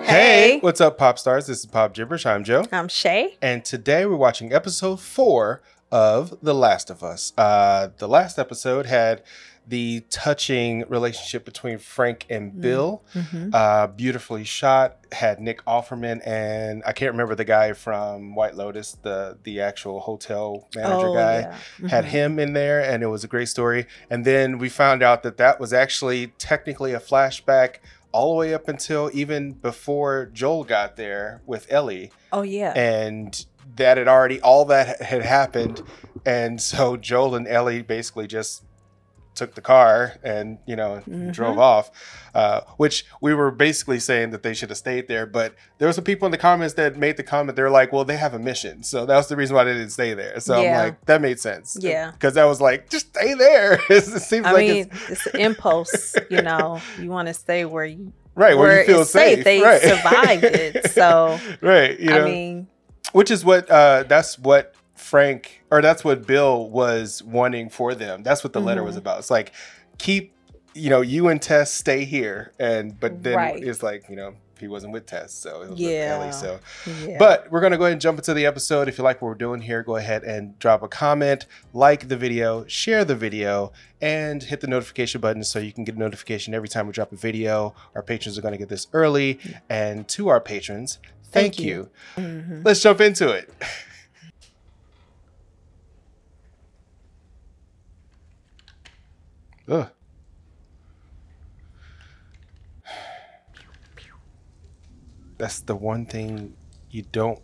Hey, what's up, pop stars? This is Pop Jibberish. I'm Joe. I'm Shay. And today we're watching episode 4 of The Last of Us. The last episode had the touching relationship between Frank and Bill. Beautifully shot. Had Nick Offerman and I can't remember the guy from White Lotus, the actual hotel manager guy. Yeah. Had him in there, and it was a great story. And then we found out that that was actually technically a flashback all the way up until even before Joel got there with Ellie. Oh, yeah. And that had already, all that had happened. And so Joel and Ellie basically just took the car and, you know, drove off, which we were basically saying that they should have stayed there. But there were some people in the comments that made the comment. They're like, well, they have a mission. So that was the reason why they didn't stay there. So I'm like, that made sense. Yeah. Because I was like, just stay there. It seems I like mean, it's an impulse, you know, you want to stay where you, where you feel it's safe. They survived it. So, you know, I mean, which is what, that's what Frank, or that's what Bill was wanting for them. That's what the letter was about. It's like, keep, you know, you and Tess stay here. But then it's like, you know, he wasn't with Tess, so it was with Ellie. So, but we're going to go ahead and jump into the episode. If you like what we're doing here, go ahead and drop a comment, like the video, share the video, and hit the notification button so you can get a notification every time we drop a video. Our patrons are going to get this early. And to our patrons, thank you. Let's jump into it. Ugh. That's the one thing you don't.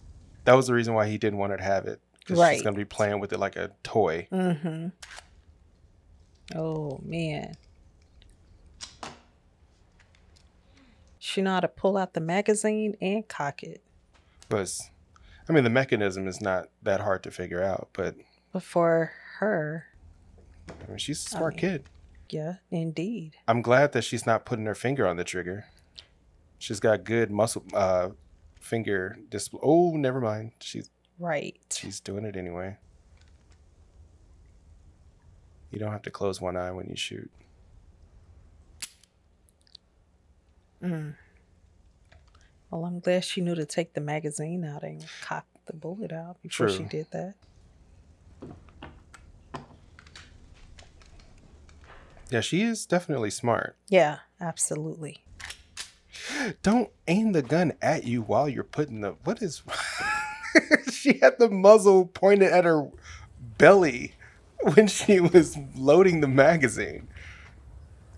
That was the reason why he didn't want her to have it. Because she's going to be playing with it like a toy. Oh, man. She know how to pull out the magazine and cock it. But, I mean, the mechanism is not that hard to figure out. But for her, I mean, she's a smart kid. Yeah, indeed. I'm glad that she's not putting her finger on the trigger. She's got good muscle finger display. Oh, never mind. She's doing it anyway. You don't have to close one eye when you shoot. Well, I'm glad she knew to take the magazine out and cock the bullet out before she did that. Yeah, she is definitely smart. Yeah, absolutely. Don't aim the gun at you while you're putting the... What is... She had the muzzle pointed at her belly when she was loading the magazine.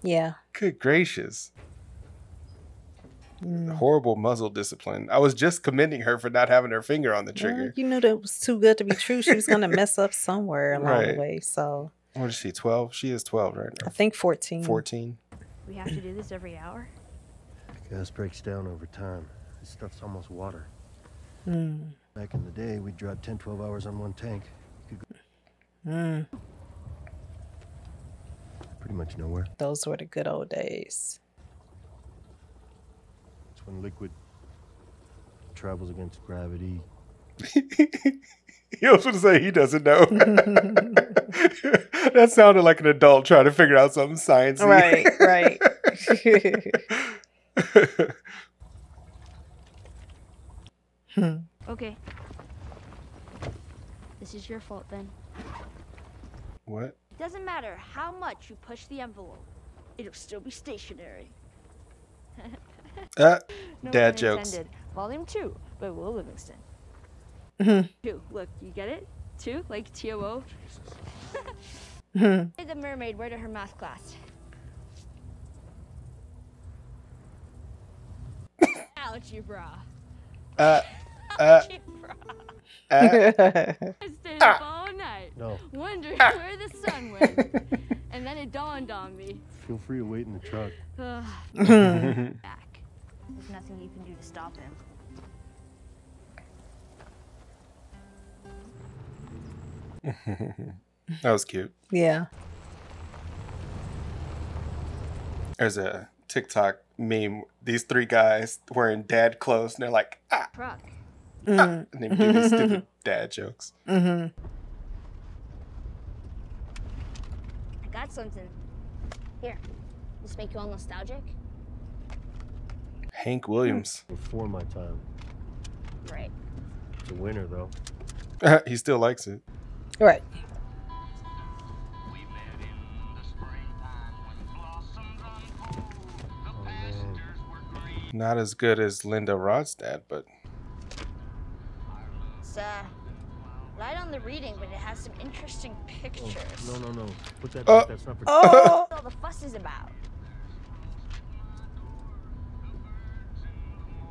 Yeah. Good gracious. Horrible muzzle discipline. I was just commending her for not having her finger on the trigger. Well, you knew that was too good to be true. She was going to mess up somewhere along the way, so... What is she, 12? She is 12 right now. I think 14. 14. We have to do this every hour? Gas breaks down over time. This stuff's almost water. Back in the day, we'd drive 10, 12 hours on one tank. You could go pretty much nowhere. Those were the good old days. It's when liquid travels against gravity. He was going to say he doesn't know. That sounded like an adult trying to figure out something sciencey. Right. Okay. This is your fault then. What? It doesn't matter how much you push the envelope. It'll still be stationary. No Dad jokes. Intended. Volume 2 by Will Livingston. 2. Look, you get it? 2, like T-O-O. The mermaid went to her math class. Ouch, your bra. Ouch, your bra. I stayed up all night, wondering where the sun went. And then it dawned on me. Feel free to wait in the truck. Back. There's nothing you can do to stop him. That was cute. Yeah. There's a TikTok meme. These 3 guys wearing dad clothes, and they're like, Truck. And they do these stupid dad jokes. I got something. Here. This make you all nostalgic? Hank Williams. Before my time. Right. It's a winner, though. He still likes it. Right. Not as good as Linda Ronstadt, but It's light on the reading, but it has some interesting pictures. Oh, no. Put that back. That's not for... Oh! What all the fuss is about?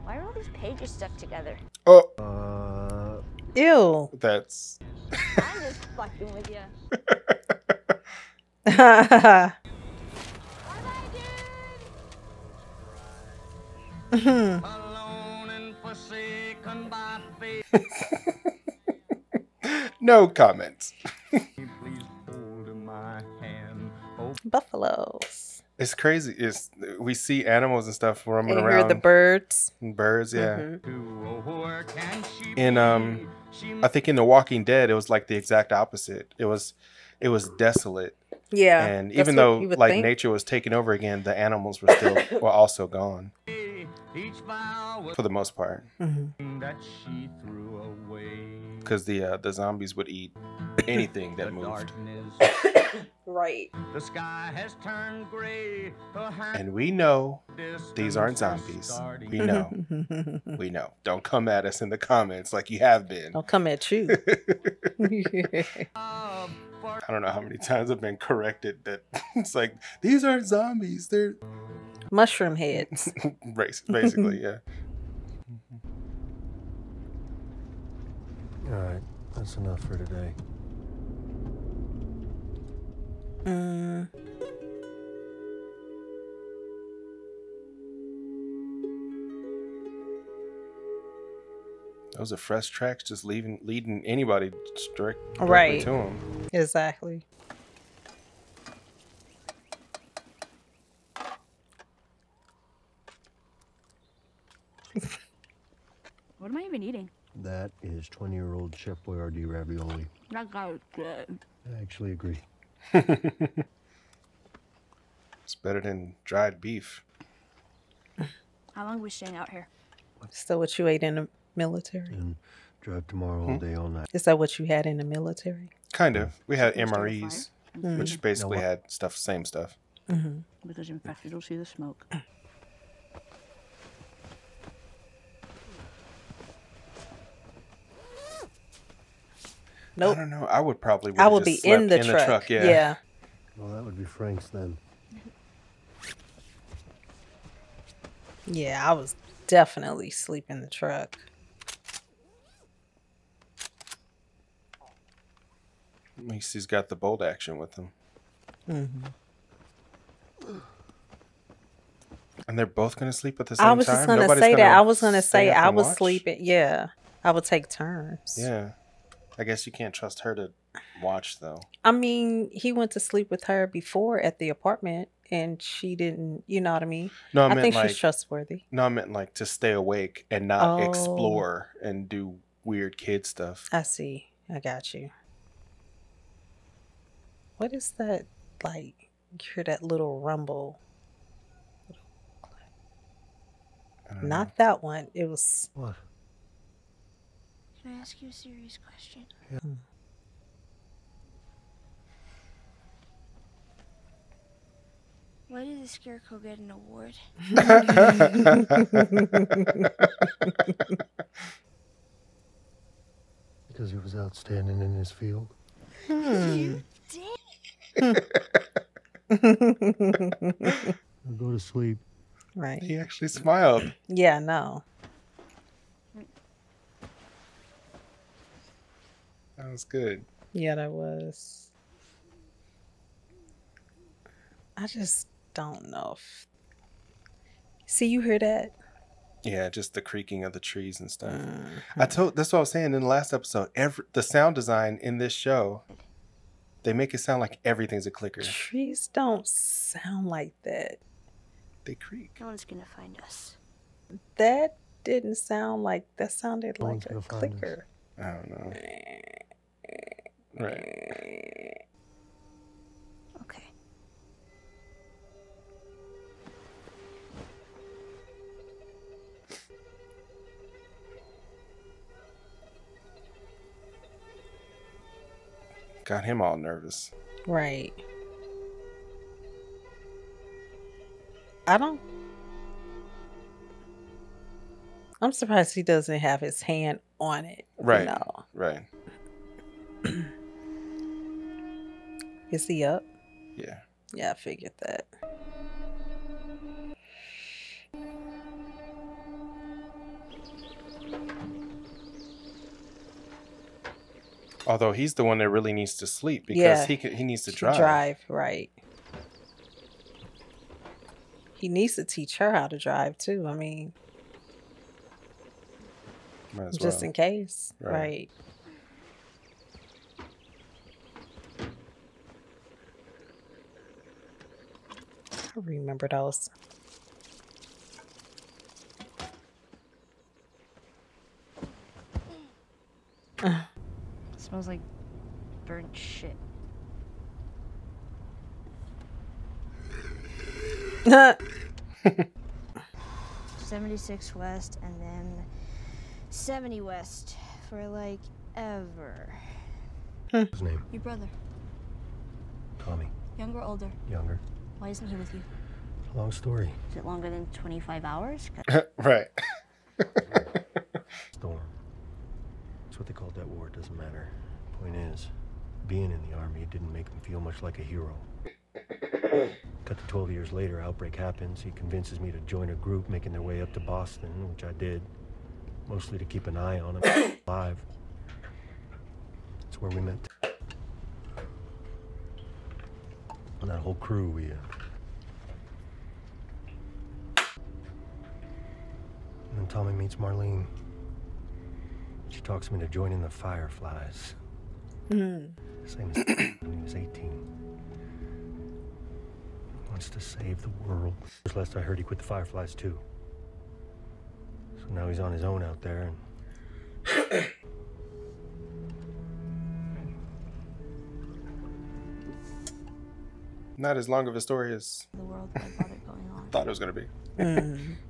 Why are all these pages stuck together? oh, Ew. that's. I'm just fucking with you. Bye-bye, Alone and forsaken by fate. No comments. Please hold my hand. Oh, Buffaloes. It's crazy. We see animals and stuff roaming And around. hear the birds. And birds, yeah. where can she In I think in The Walking Dead, it was like the exact opposite. It was desolate. Yeah. And that's even what though you would like think. nature was taking over again, the animals were also gone each vow for the most part. that she threw away? Because the zombies would eat anything that moved. Darkness, Right. the sky has turned gray. Perhaps And we know distance these aren't is zombies. starting. We know. We know. Don't come at us in the comments like you have been. I'll come at you. I don't know how many times I've been corrected that it's like, these aren't zombies. They're Mushroom heads. basically, yeah. All right, that's enough for today. Those are fresh tracks, just leading anybody directly Right. to them. Exactly. What am I even eating? That is 20-year-old Chef Boyardee ravioli. That guy was good. I actually agree. It's better than dried beef. How long are we staying out here? Still what you ate in the military? And drive tomorrow all day, all night. Is that what you had in the military? Kind of. We had Supposed to have a MREs, fire? which basically No, what? had same stuff. Because infected will see the smoke. Nope. I don't know. I would probably I would just be in slept the truck. Yeah. Well, that would be Frank's then. Yeah, I was definitely sleep in the truck. At least he's got the bolt action with him. And they're both going to sleep at the same time? I was just going to Nobody's say that. gonna I was going to stay say up I and was watch? sleeping. Yeah. I would take turns. Yeah. I guess you can't trust her to watch, though. I mean, he went to sleep with her before at the apartment and she didn't, you know what I mean? No, I I meant think like, she's trustworthy. no, I meant like to stay awake and not Oh. explore and do weird kid stuff. I see. I got you. What is that like? You hear that little rumble? I don't know. Not that one. It was. What? Can I ask you a serious question? Yeah. Why did the Scarecrow get an award? Because he was outstanding in his field. You Now go to sleep. Right. He actually smiled. Yeah, no. That was good. Yeah, that was. I just don't know if. See, you hear that? Yeah, just the creaking of the trees and stuff. That's what I was saying in the last episode. The sound design in this show, they make it sound like everything's a clicker. Trees don't sound like that. They creak. No one's gonna find us. That didn't sound like. That sounded No like one's a gonna find us. clicker. I don't know. Right. Okay. Got him all nervous. Right. I'm surprised he doesn't have his hand on it. Right. You know? Right. Is he up? Yeah. Yeah, I figured that. Although he's the one that really needs to sleep because he needs to drive. Drive, right. He needs to teach her how to drive too. I mean, just in case. Right. I remember those. Smells like burnt shit. 76 west and then 70 west for like ever. His name? Your brother. Tommy. Younger or older? Younger. Why isn't he with you? Long story. Is it longer than 25 hours? Right. Storm. That's what they called that war. It doesn't matter. Point is, being in the army didn't make him feel much like a hero. Cut to 12 years later, outbreak happens. He convinces me to join a group making their way up to Boston, which I did. Mostly to keep an eye on him alive. That's where we met. And that whole crew, we... And then Tommy meets Marlene. She talks me to joining the Fireflies. Same as when he was 18. Wants to save the world. Just last I heard, he quit the Fireflies too. So now he's on his own out there and... Not as long of a story as The world I thought it going on. thought it was going to be.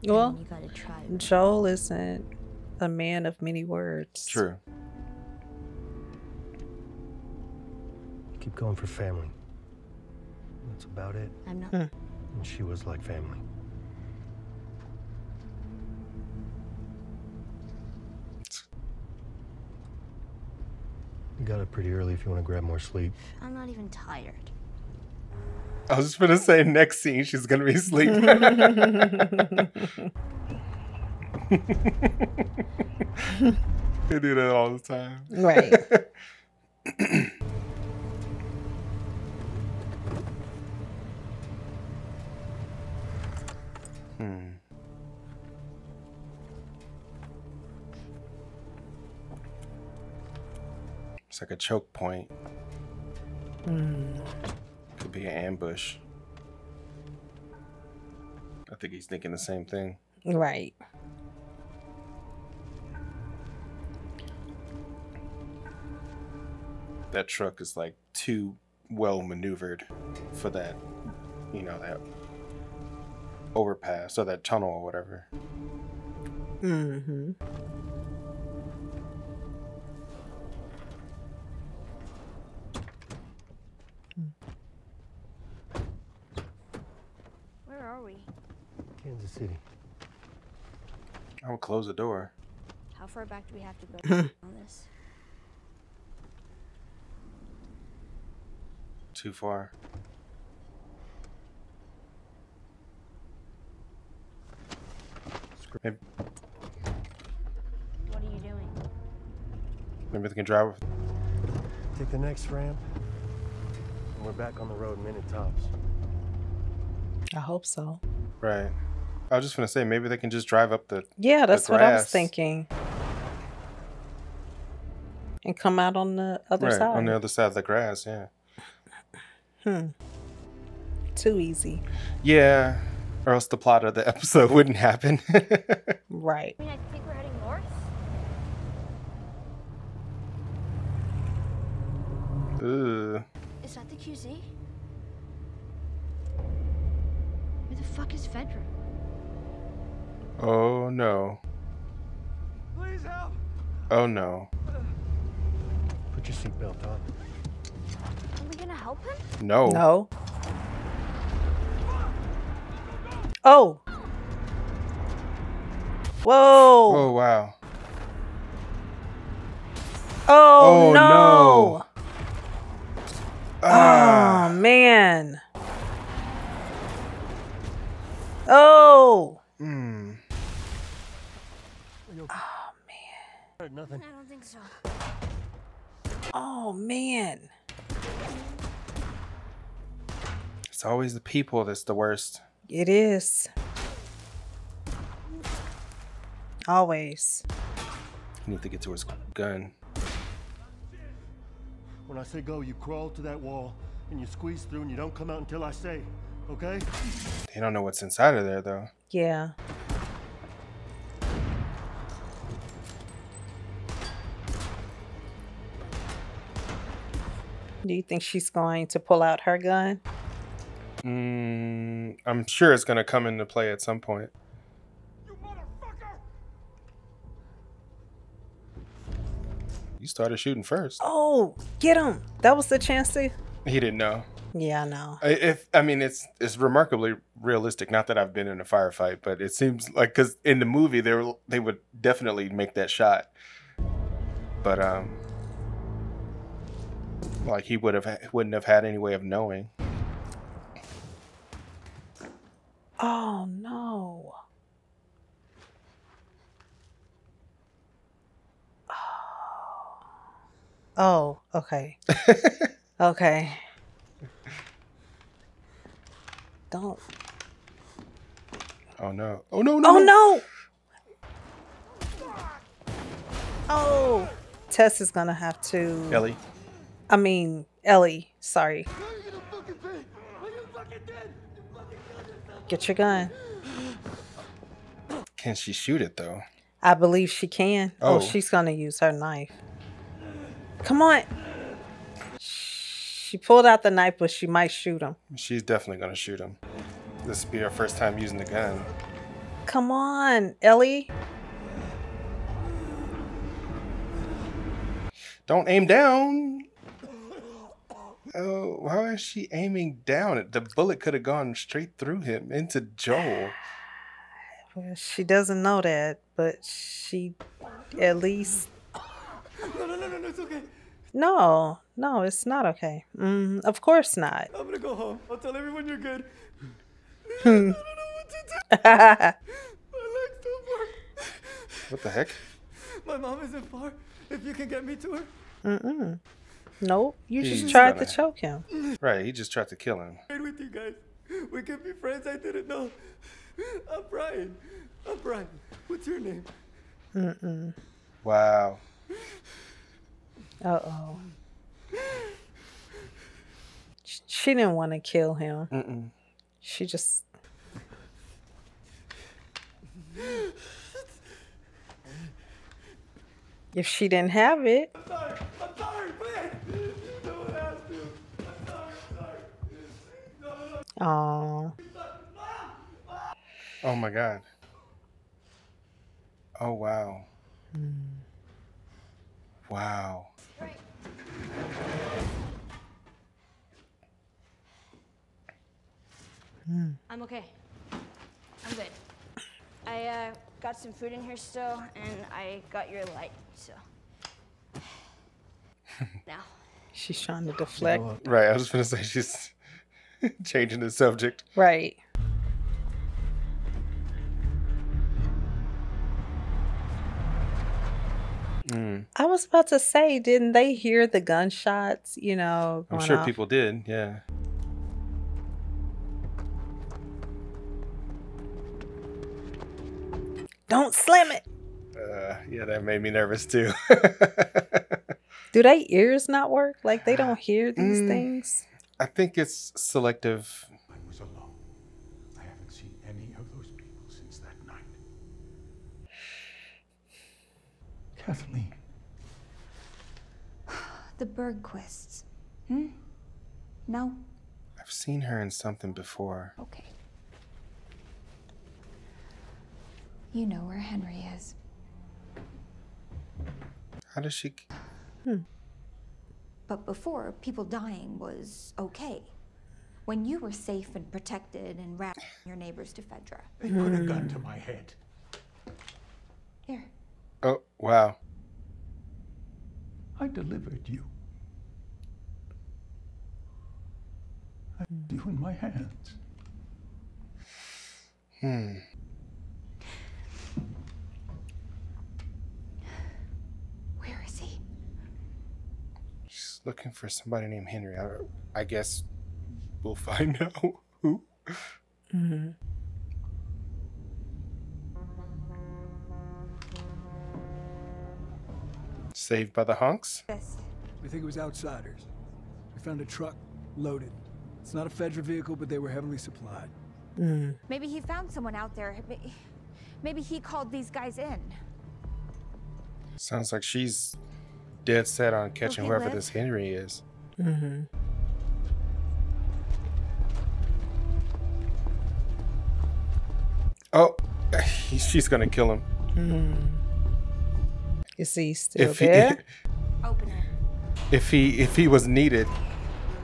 Well, You gotta try. Joel isn't a man of many words. True. Keep going for family. That's about it. I'm not. And she was like family. You got up pretty early if you want to grab more sleep. I'm not even tired. I was just going to say next scene she's going to be asleep. They do that all the time. Right. It's like a choke point. Could be an ambush. I think he's thinking the same thing. Right. That truck is like too well maneuvered for that, you know, that overpass or that tunnel or whatever. Mm-hmm. Where are we? Kansas City. I would close the door. How far back do we have to go on this? Too far. Maybe, What are you doing? maybe they can drive. Take the next ramp. And we're back on the road minute tops. I hope so. Right. I was just gonna say maybe they can just drive up the. Yeah, that's what I was grass. thinking. And come out on the other Right, side. on the other side of the grass. Yeah. Too easy. Yeah. Or else the plot of the episode wouldn't happen. Right. I mean, I think we're heading north. Ooh. Is that the QZ? Where the fuck is Fedra? Oh no. Please help! Oh no. Put your seatbelt on. help him? No. No. Oh. Whoa. Oh, wow. Oh, no. No. Oh, man. Oh. Mm. Oh, man. Nothing. I don't think so. Oh, man. It's always the people that's the worst. It is. Always. You need to get to his gun. When I say go, you crawl to that wall and you squeeze through and you don't come out until I say, okay? They don't know what's inside of there, though. Yeah. Do you think she's going to pull out her gun? I'm sure it's going to come into play at some point. You motherfucker! You started shooting first. Oh, get him. That was the chance to... He didn't know. Yeah, I know. It's remarkably realistic. Not that I've been in a firefight, but it seems like, because in the movie they would definitely make that shot, but like he wouldn't have had any way of knowing. Oh, no. Oh, okay. Okay. Don't. Oh no! Oh no! No! Oh, no! Oh, Tess is gonna have to. Ellie. Ellie. Sorry. Get your gun. Can she shoot it though? I believe she can. Oh. Oh, she's gonna use her knife. Come on. She pulled out the knife, but she might shoot him. She's definitely gonna shoot him. This will be her first time using the gun. Come on, Ellie. Don't aim down. Oh, why is she aiming down? The bullet could have gone straight through him into Joel. Well, she doesn't know that, but she at least... No, it's okay. No, it's not okay. Of course not. I'm gonna go home. I'll tell everyone you're good. I Hmm. don't know what to do. My legs don't work. What the heck? My mom isn't far. If you can get me to her. Nope, you He's just tried to gonna- choke him. Right, he just tried to kill him. Right with you guys. We can be friends. I didn't know. I'm Brian. What's your name? Wow. Uh-oh. She didn't want to kill him. She just... If she didn't have it... I'm sorry, please. No one asked you. I'm sorry. No. Oh. Oh my God. Oh wow. Wow. I'm okay. I'm good. I got some food in here still, and I got your light, so. Now. She's trying to deflect. Right, I was just gonna say she's changing the subject. Right. I was about to say, didn't they hear the gunshots, I'm going sure off? people did, yeah. Don't slam it. Yeah, that made me nervous too. Do they ears not work? Like they don't hear these things? I think it's selective. I was alone. I haven't seen any of those people since that night. Kathleen. The Bergquists. No? I've seen her in something before. Okay. You know where Henry is. How does she... But before, people dying was okay. When you were safe and protected and ran your neighbors to Fedra. They put a gun to my head. Here. Oh, wow. I delivered you. I had you in my hands. Where is he? She's looking for somebody named Henry. I guess we'll find out who. Saved by the hunks? This. We think it was outsiders. We found a truck loaded. It's not a Fedra vehicle, but they were heavily supplied. Maybe he found someone out there. Maybe he called these guys in. Sounds like she's dead set on catching whoever this Henry is. Oh, she's gonna kill him. Is he still there? Open it. If he was needed,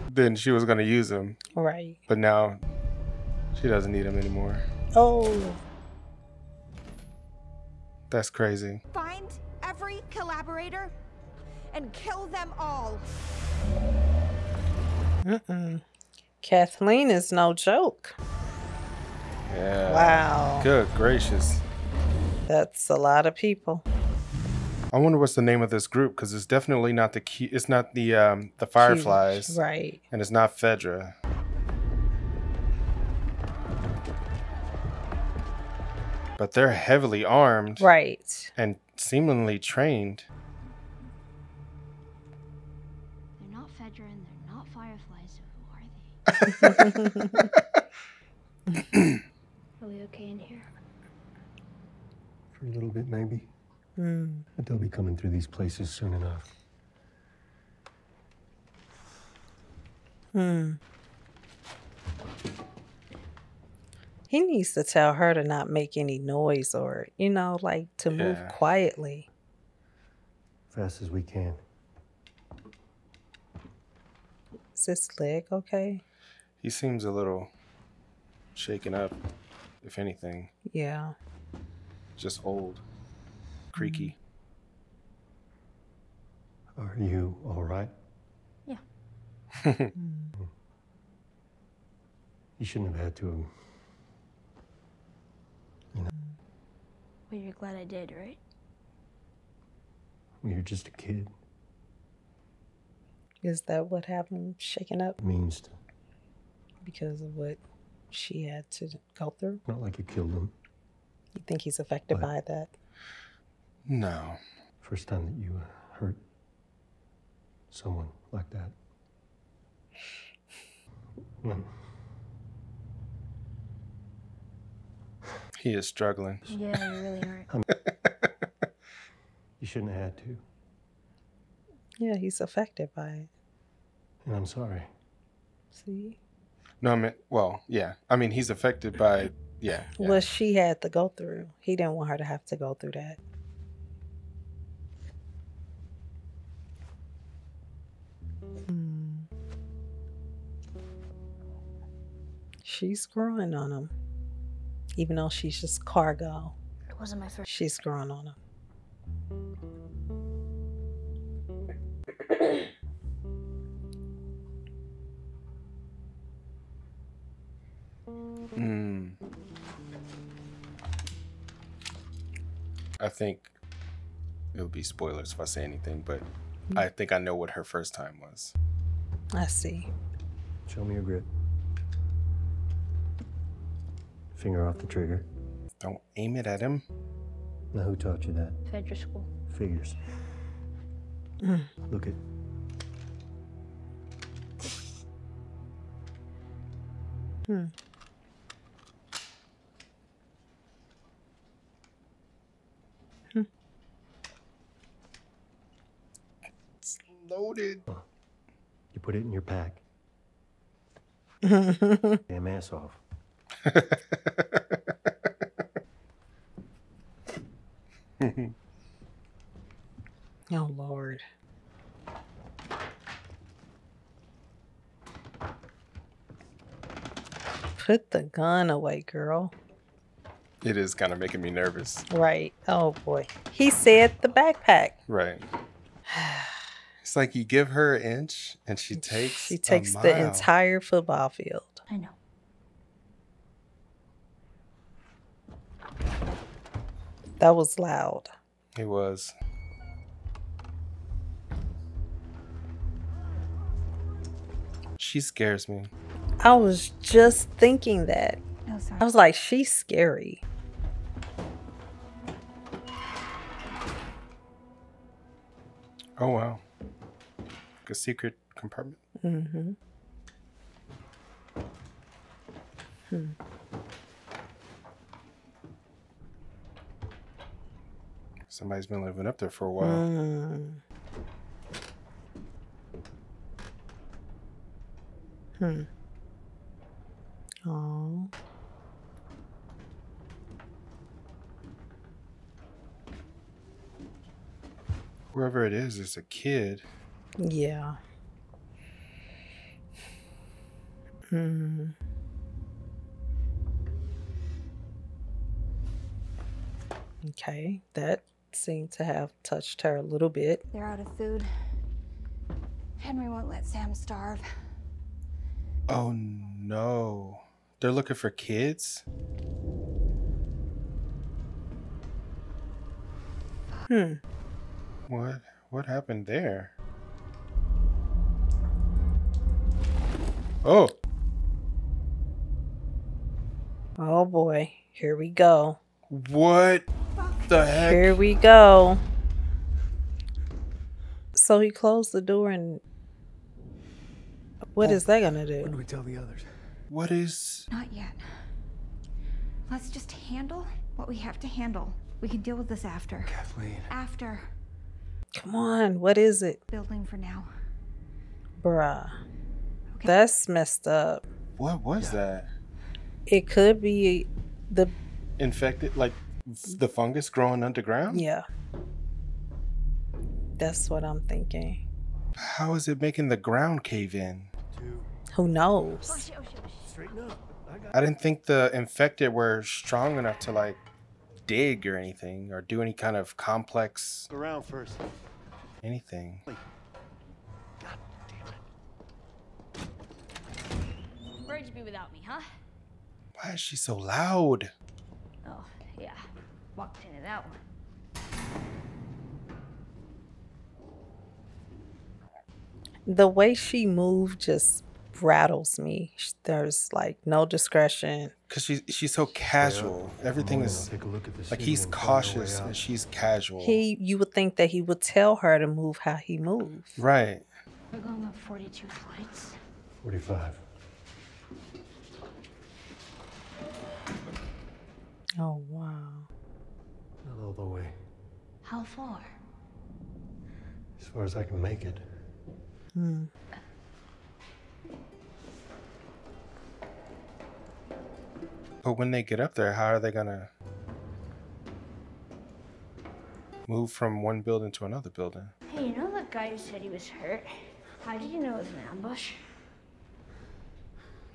then she was gonna use him. Right. But now she doesn't need him anymore. Oh. That's crazy. Find every collaborator and kill them all. Kathleen is no joke. Yeah. Wow. Good gracious. That's a lot of people. I wonder what's the name of this group, because it's definitely not the key. It's not the Fireflies, right? And it's not Fedra. But they're heavily armed, right? And seemingly trained. They're not Fedra and they're not Fireflies. So who are they? Are we okay in here? For a little bit, maybe. But they'll be coming through these places soon enough. He needs to tell her to not make any noise or, like to move quietly. Fast as we can. Is his leg okay? He seems a little shaken up, if anything. Yeah. Just old. Creaky. Are you all right? Yeah. You shouldn't have had to. Well, you're glad I did, right? Well, you're just a kid. Is that what happened? Shaken up? It means to. Because of what she had to go through? Not like you killed him. You think he's affected by that? No. First time that you hurt someone like that. He is struggling. Yeah, you really aren't. You shouldn't have had to. Yeah, he's affected by it. And I'm sorry. See? No, I mean, well, yeah. I mean, he's affected by, yeah. What she had to go through. He didn't want her to have to go through that. She's growing on him. Even though she's just cargo. It wasn't my first. She's growing on him. I think it would be spoilers if I say anything, but I think I know what her first time was. I see. Show me your grip. Finger off the trigger. Don't aim it at him. Now, who taught you that? Fedra school. Figures. Look at. It's loaded. You put it in your pack. Damn ass off. Oh, Lord. Put the gun away, girl. It is kind of making me nervous. Right. Oh, boy. He said the backpack. Right. It's like you give her an inch and she takes the entire football field. I know. That was loud. It was. She scares me. I was just thinking that. Oh, sorry. I was like, she's scary. Oh, wow. Like a secret compartment. Mm-hmm. Somebody's been living up there for a while. Oh. Whoever it is a kid. Yeah. Okay, that seemed to have touched her a little bit. They're out of food. Henry won't let Sam starve. Oh no. They're looking for kids? What happened there? Oh. Oh boy, here we go. What the heck? Here we go. So he closed the door and what is that gonna do? When do we tell the others? What is... Not yet. Let's just handle what we have to handle. We can deal with this after. Kathleen. After. Come on, what is it? Building for now. Bruh. Okay. That's messed up. What was that? It could be the... Infected? Like the fungus growing underground? Yeah. That's what I'm thinking. How is it making the ground cave in? Who knows? Straighten up. I didn't think the infected were strong enough to like dig or anything or do any kind of complex Around first. anything. God damn it. Where'd you be without me, huh? Why is she so loud? Oh, yeah. Walked into that one. The way she moved just rattles me. There's like no discretion. Because she's so casual. Everything is Take a look at this like city he's and find our way cautious out. and she's casual. You would think that he would tell her to move how he moves. Right. We're going up 42 flights. 45. Oh wow. Not all the way. How far? As far as I can make it. But when they get up there, how are they gonna move from one building to another building? Hey, you know that guy who said he was hurt? How did you know it was an ambush?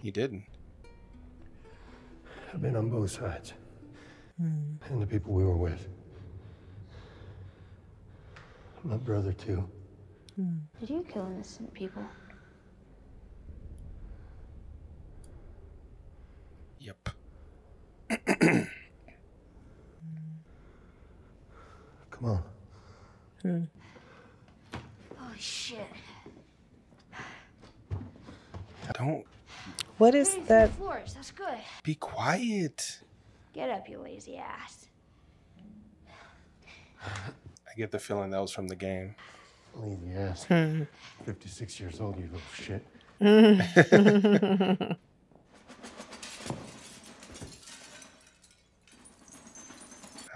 He didn't. I've been on both sides. And the people we were with. My brother, too. Did you kill innocent people? Yep. Come on. Oh, shit. Don't What is Hey, 3 that? floors, that's good. be quiet. Get up, you lazy ass. I get the feeling that was from the game. Lazy ass. 56 years old, you little shit.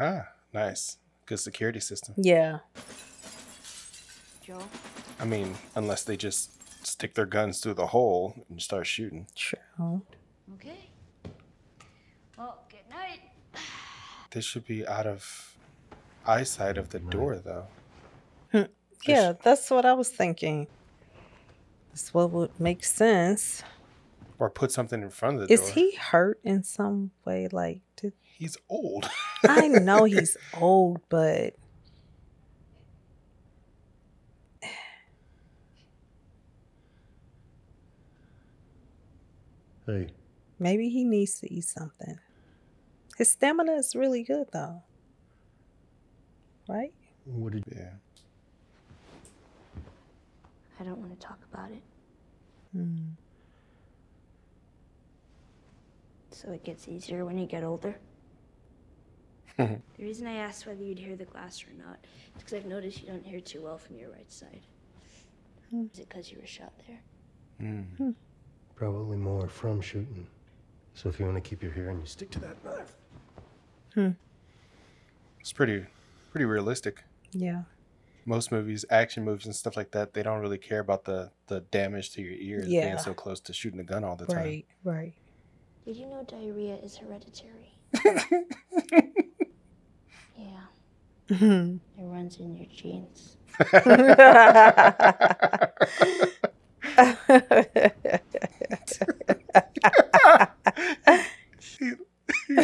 Ah, nice. Good security system. Yeah. Joe? I mean, unless they just stick their guns through the hole and start shooting. True. Okay. Well, good night. They should be out of eyesight of the door, though. Yeah, that's what I was thinking. That's what would make sense. Or put something in front of the door. Is he hurt in some way? Like, he's old. I know he's old, but hey, maybe he needs to eat something. His stamina is really good, though. Right? What did? Yeah. I don't want to talk about it. So it gets easier when you get older. The reason I asked whether you'd hear the glass or not is because I've noticed you don't hear too well from your right side. Is it because you were shot there? Probably more from shooting. So if you want to keep your hearing, you stick to that knife. It's pretty realistic. Yeah. Most movies, action movies and stuff like that, they don't really care about the damage to your ears being so close to shooting a gun all the time. Right. Did you know diarrhea is hereditary? Yeah. It runs in your genes.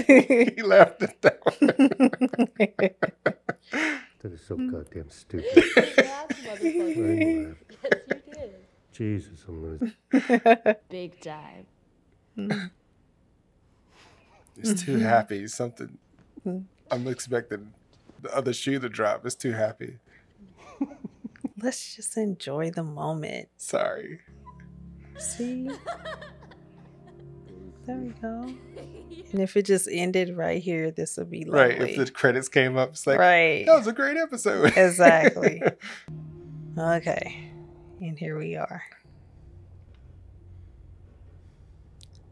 He laughed at that one. That is so goddamn stupid. Yes, you did. Jesus, I'm gonna... Big time. It's too happy. Something. I'm expecting the other shoe to drop. It's too happy. Let's just enjoy the moment. Sorry. See? There we go. And if it just ended right here, this would be lovely. Right. If the credits came up, it's like, right. That was a great episode. Exactly. Okay. And here we are.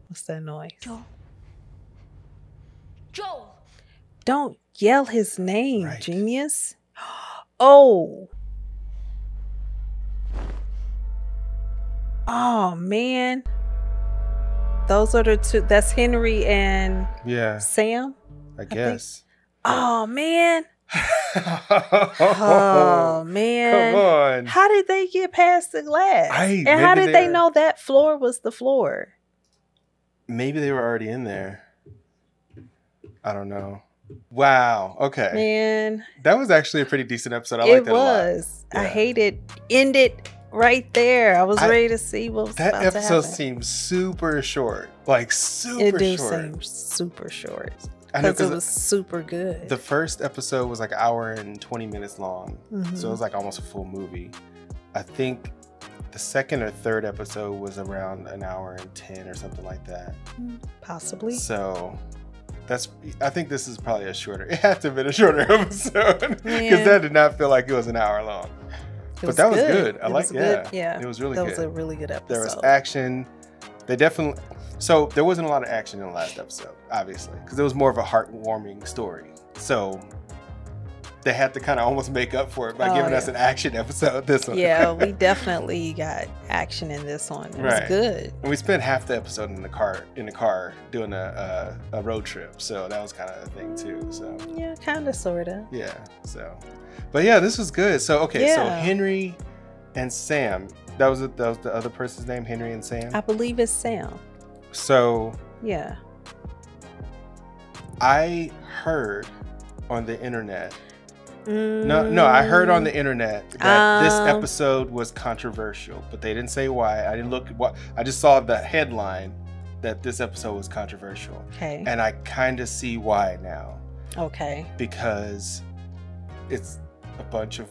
What's that noise? Joel! Don't yell his name, Right. genius. Oh. Oh, man. Those are the two. That's Henry and Sam, I guess. Oh, man. Oh, man. Come on. How did they get past the glass? And how did they know that floor was the floor? Maybe they were already in there. I don't know. Wow. Okay. Man. That was actually a pretty decent episode. I liked that a lot. It was. I hated ended right there. I was ready to see what was about to happen. That episode seemed super short. Like super short. It did seem super short. Because it was super good. The first episode was like an hour and 20 minutes long. So it was like almost a full movie. I think the second or third episode was around an hour and 10 or something like that. Possibly. So I think this is probably a shorter. It had to have been a shorter episode. Because that did not feel like it was an hour long. But that was good. I like it. Yeah. It was really good. That was a really good episode. There was action. They definitely... So there wasn't a lot of action in the last episode, obviously, because it was more of a heartwarming story. So they had to kind of almost make up for it by giving us an action episode. This one, yeah, we definitely got action in this one. It was good. And we spent half the episode in the car doing a road trip. So that was kind of a thing too. So yeah, kind of, sort of. Yeah. So, but yeah, this was good. So okay, so Henry and Sam. That was the other person's name, Henry and Sam. I believe it's Sam. So yeah, I heard on the internet. No, I heard on the internet that this episode was controversial, but they didn't say why. I didn't look at what. I just saw the headline that this episode was controversial. Okay. And I kind of see why now. Okay. Because it's a bunch of.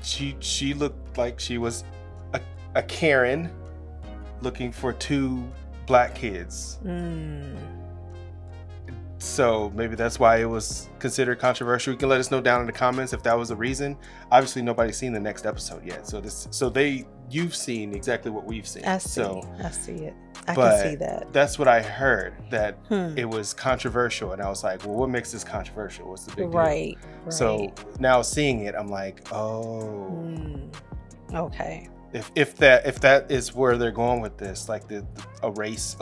She looked like she was a Karen looking for two black kids. So maybe that's why it was considered controversial. You can let us know down in the comments if that was the reason. Obviously, nobody's seen the next episode yet. You've seen exactly what we've seen. I see. I see it. I can see that. That's what I heard, that it was controversial. And I was like, well, what makes this controversial? What's the big deal? Right. So now seeing it, I'm like, oh. Okay. If that is where they're going with this, like a race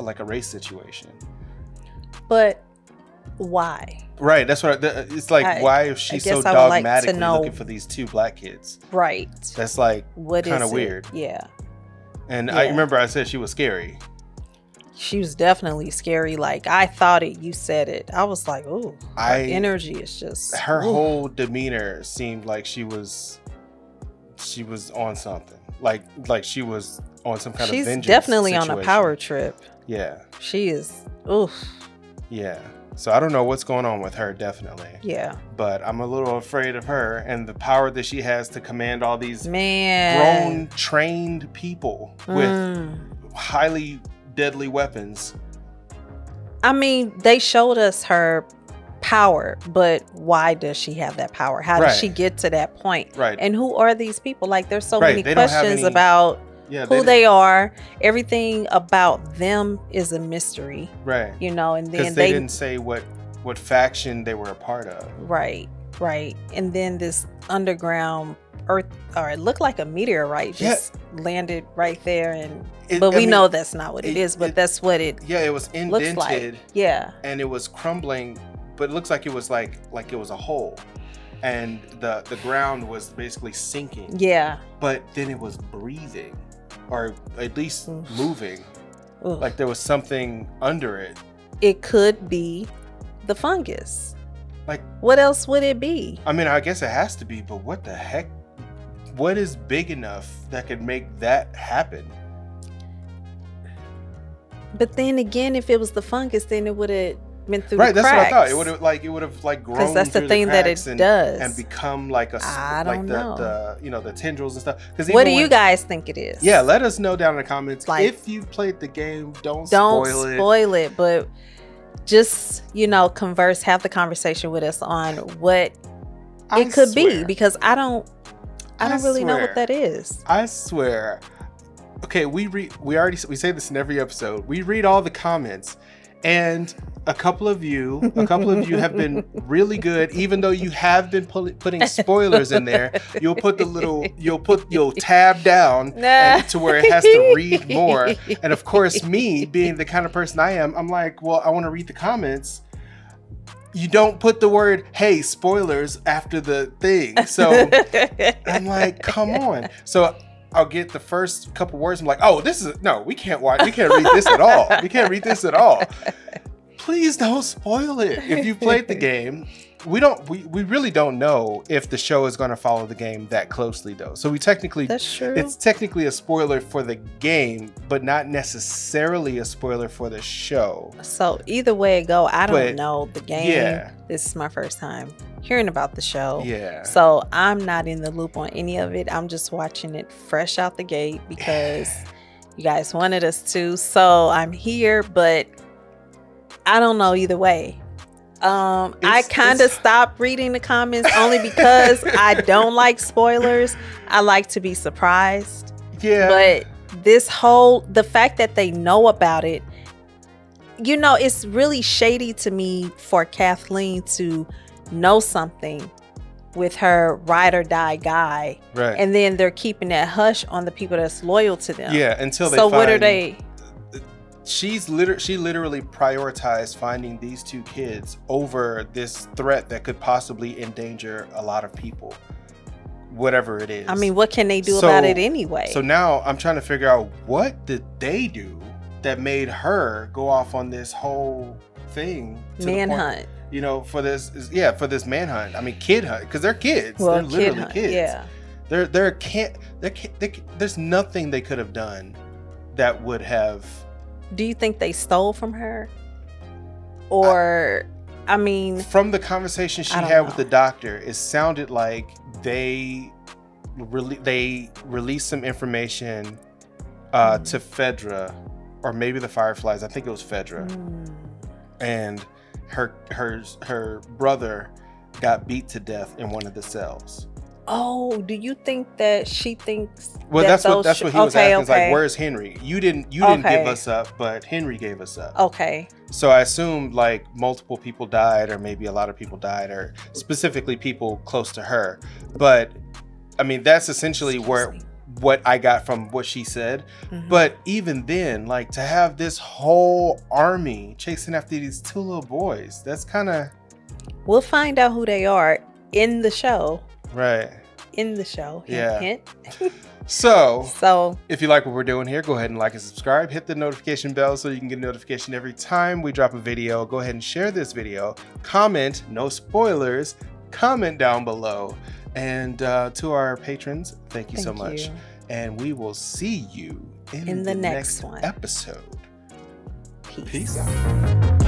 situation. But why? Right, that's what it's like. Why is she so dogmatically looking for these two black kids? Right. That's like kind of weird. Yeah. And I remember I said she was scary. She was definitely scary. Like, I thought it, you said it. I was like, ooh, her energy is just... Her whole demeanor seemed like she was on something. Like she was on some kind of vengeance. She's definitely situation. on a power trip. Yeah. She is, oof. Yeah. So I don't know what's going on with her, definitely. Yeah. But I'm a little afraid of her and the power that she has to command all these grown, trained people with highly deadly weapons. I mean, they showed us her power, but why does she have that power? How did she get to that point? Right. And who are these people? Like, there's so many questions about who they are. Everything about them is a mystery. Right. You know, and then they didn't say what faction they were a part of. Right. Right. And then this underground earth, or it looked like a meteorite just landed right there, and but we know that's not what it is, but that's what it it was indented. Like. Yeah. And it was crumbling, but it looks like it was like it was a hole. And the ground was basically sinking. Yeah. But then it was breathing, or at least moving. Like there was something under it. It could be the fungus. Like, what else would it be? I mean, I guess it has to be, but what the heck? What is big enough that could make that happen? But then again, if it was the fungus, then it would have been through the cracks. Right, that's what I thought. It would have grown, because that's the thing that it does, and become like a the tendrils and stuff. What do you guys think it is? Yeah, let us know down in the comments. Like, if you played the game, don't spoil it. But just converse, have the conversation with us on what it could be, because I don't really know what that is. I swear. Okay, we say this in every episode. We read all the comments, and a couple of you have been really good. Even though you have been putting spoilers in there, you'll tab down to where it has to read more. And of course, me being the kind of person I am, I'm like, well, I want to read the comments. You don't put the word, hey, spoilers after the thing. So I'm like, come on. So I'll get the first couple words. I'm like, oh, we can't watch. We can't read this at all. We can't read this at all. Please don't spoil it. If you played the game, we really don't know if the show is going to follow the game that closely, though. So that's true. It's technically a spoiler for the game, but not necessarily a spoiler for the show. So either way it go, I don't know the game. Yeah. This is my first time hearing about the show. Yeah. So I'm not in the loop on any of it. I'm just watching it fresh out the gate because you guys wanted us to. So I'm here, but I don't know either way. I kind of stopped reading the comments only because I don't like spoilers. I like to be surprised. Yeah. But the fact that they know about it, it's really shady to me for Kathleen to know something with her ride or die guy. Right. And then they're keeping that hush on the people that's loyal to them. Yeah, until they So what are they? She literally prioritized finding these two kids over this threat that could possibly endanger a lot of people, whatever it is. I mean, what can they do about it anyway? So now I'm trying to figure out, what did they do that made her go off on this whole thing? Manhunt. For this manhunt. I mean, kid hunt, because they're kids. Well, they're literally kids. Yeah. There's nothing they could have done that would have. Do you think they stole from her? Or, I mean... From the conversation she had with the doctor, it sounded like they released some information to Fedra, or maybe the Fireflies. I think it was Fedra. And her brother got beat to death in one of the cells. Oh, do you think that she thinks? Well, that's what he was asking. It's like, where's Henry? You didn't give us up, but Henry gave us up. Okay. So I assumed like multiple people died, or maybe a lot of people died, or specifically people close to her. But I mean, that's essentially what I got from what she said. Mm-hmm. But even then, like, to have this whole army chasing after these two little boys, that's kind of. We'll find out who they are in the show. Right. In the show. Yeah. Hint. So if you like what we're doing here, go ahead and like and subscribe. Hit the notification bell so you can get a notification every time we drop a video. Go ahead and share this video. Comment, no spoilers. Comment down below. And to our patrons, thank you so much. And we will see you in the next one. Episode. Peace. Peace out.